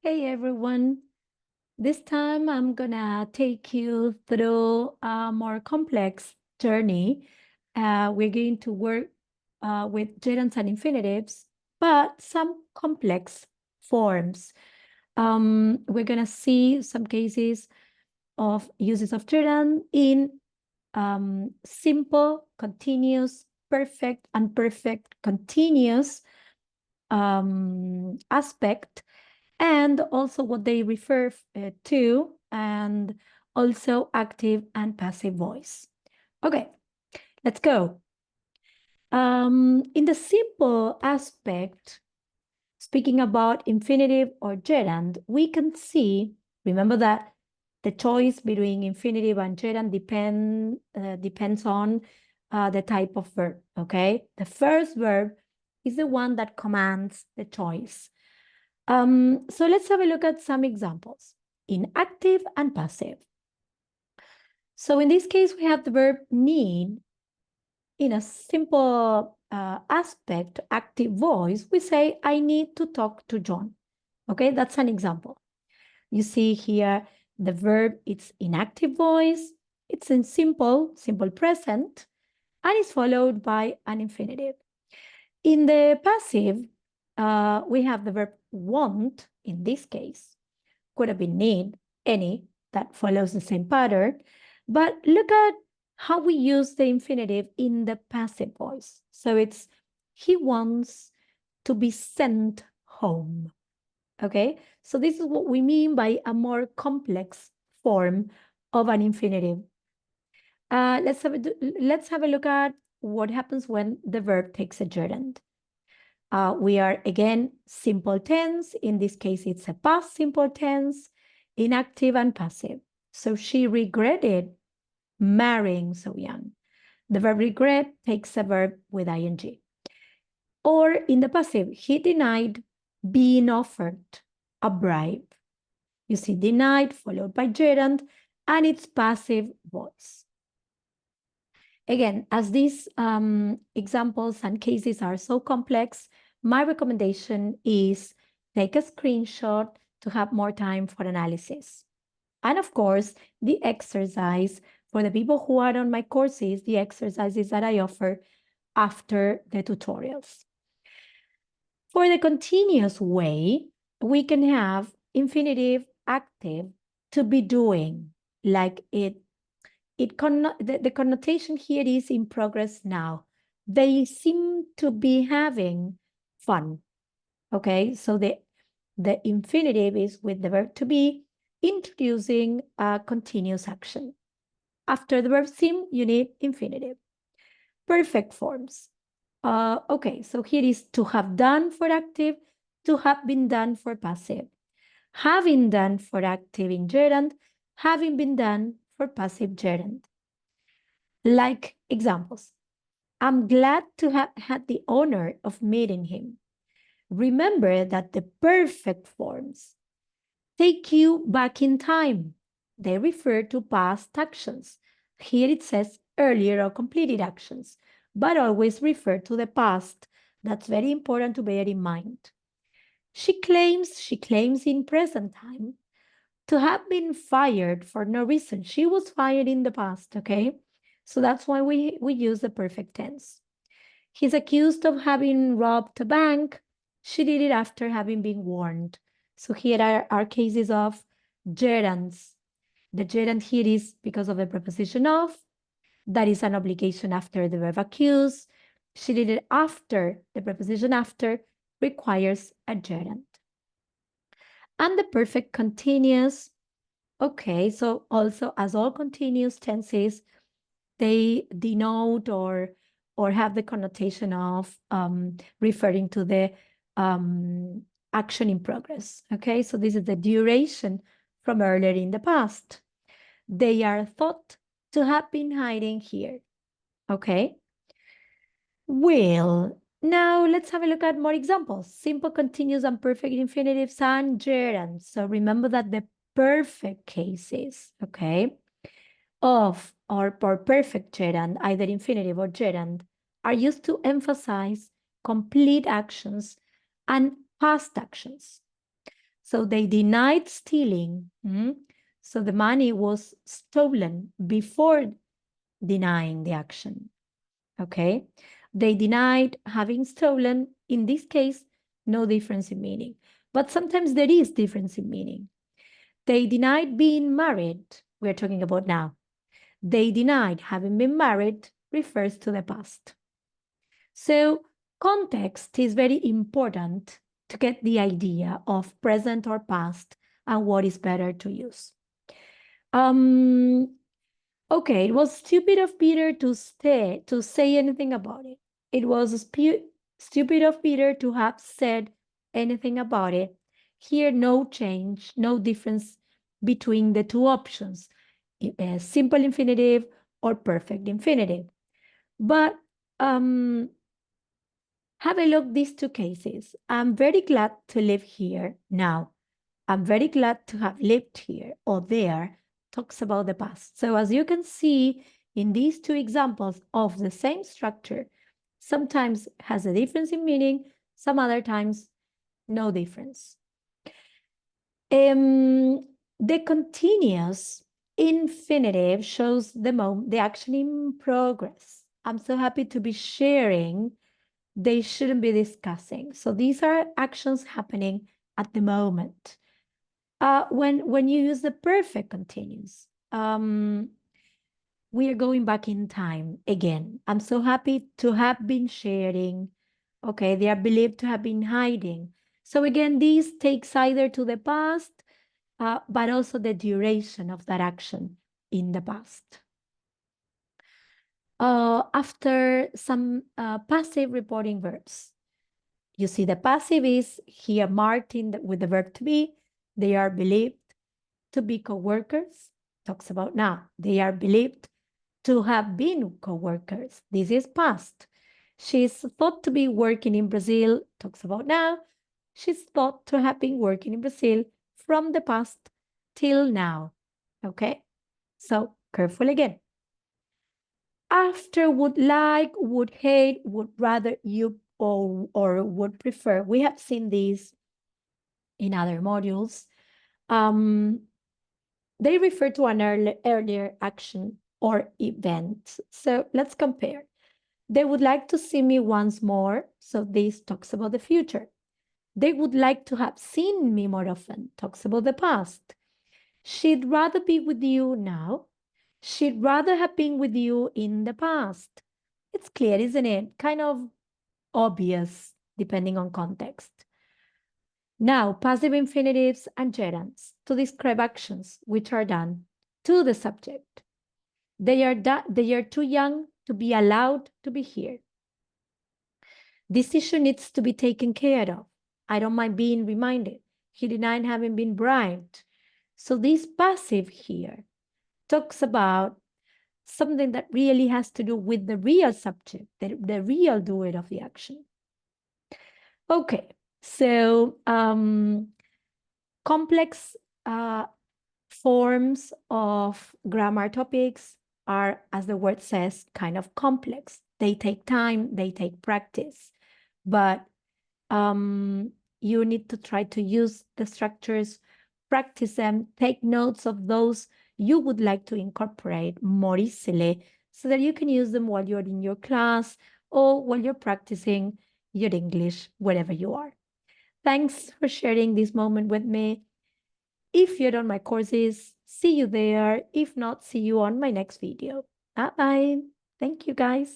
Hey everyone, this time I'm gonna take you through a more complex journey. We're going to work with gerunds and infinitives, but some complex forms. We're gonna see some cases of uses of gerund in simple, continuous, perfect, and perfect continuous aspect, and also what they refer to, and also active and passive voice. Okay, let's go. In the simple aspect, speaking about infinitive or gerund, we can see, remember that the choice between infinitive and gerund depends on the type of verb, okay? The first verb is the one that commands the choice. So let's have a look at some examples in active and passive. So in this case, we have the verb need. In a simple aspect, active voice, we say, I need to talk to John. Okay, that's an example. You see here, the verb, it's in active voice, it's in simple present, and it's followed by an infinitive. In the passive, we have the verb want, in this case, could have been need, any, that follows the same pattern. But look at how we use the infinitive in the passive voice. So it's, he wants to be sent home. Okay, so this is what we mean by a more complex form of an infinitive. Let's have a look at what happens when the verb takes a gerund. We are again simple tense. In this case, it's a past simple tense, inactive and passive. So she regretted marrying so young. The verb regret takes a verb with ing. Or in the passive, he denied being offered a bribe. You see, denied followed by gerund, and it's passive voice. Again, as these examples and cases are so complex, my recommendation is take a screenshot to have more time for analysis. And of course, the exercise for the people who are on my courses, the exercises that I offer after the tutorials. For the continuous way, we can have infinitive active to be doing, like the connotation here is in progress now. They seem to be having fun. Okay, so the infinitive is with the verb to be, introducing a continuous action. After the verb seem, you need infinitive. Perfect forms. Okay, so here is to have done for active, to have been done for passive. Having done for active in gerund, having been done for passive gerund. Like examples. I'm glad to have had the honor of meeting him. Remember that the perfect forms take you back in time. They refer to past actions. Here it says earlier or completed actions, but always refer to the past. That's very important to bear in mind. She claims in present time to have been fired for no reason. She was fired in the past, okay? So that's why we use the perfect tense. He's accused of having robbed a bank. She did it after having been warned. So here are cases of gerunds. The gerund here is because of the preposition of. That is an obligation after the verb accuse. She did it after. The preposition after requires a gerund. And the perfect continuous. Okay, so also as all continuous tenses, they denote or have the connotation of referring to the action in progress. Okay, so this is the duration from earlier in the past. They are thought to have been hiding here. Okay. Well, now let's have a look at more examples. Simple, continuous, and perfect infinitives and gerunds. So remember that the perfect cases, okay, of or perfect gerund, either infinitive or gerund, are used to emphasize complete actions and past actions. So they denied stealing. So the money was stolen before denying the action. Okay? They denied having stolen. In this case, no difference in meaning. But sometimes there is difference in meaning. They denied being married. We're talking about now. They denied having been married refers to the past. So context is very important to get the idea of present or past and what is better to use. Okay, it was stupid of Peter to say anything about it. It was stupid of Peter to have said anything about it. Here, no change, no difference between the two options, simple infinitive or perfect infinitive. But have a look these two cases. I'm very glad to live here now. I'm very glad to have lived here or there talks about the past. So as you can see in these two examples of the same structure, sometimes has a difference in meaning, some other times no difference. The continuous infinitive shows the action in progress. I'm so happy to be sharing. They shouldn't be discussing. So these are actions happening at the moment. When you use the perfect continuous, we are going back in time again. I'm so happy to have been sharing. Okay, they are believed to have been hiding. So again, this takes either to the past, but also the duration of that action in the past. After some passive reporting verbs. You see the passive is here marked with the verb to be. They are believed to be co-workers. Talks about now. They are believed to have been co-workers. This is past. She's thought to be working in Brazil. Talks about now. She's thought to have been working in Brazil from the past till now. Okay? So careful again. After would like, would hate, would rather, you or would prefer. We have seen these in other modules. They refer to an earlier action or event. So let's compare. They would like to see me once more. So this talks about the future. They would like to have seen me more often. Talks about the past. She'd rather be with you now. She'd rather have been with you in the past. It's clear, isn't it? Kind of obvious, depending on context. Now, passive infinitives and gerunds to describe actions which are done to the subject. They are too young to be allowed to be here. This issue needs to be taken care of. I don't mind being reminded. He denied having been bribed. So this passive here talks about something that really has to do with the real subject, the real doer of the action. Okay, so complex forms of grammar topics are, as the word says, kind of complex. They take time, they take practice, but you need to try to use the structures, practice them, take notes of those you would like to incorporate more easily so that you can use them while you're in your class or while you're practicing your English, wherever you are. Thanks for sharing this moment with me. If you're on my courses, see you there. If not, see you on my next video. Bye-bye. Thank you, guys.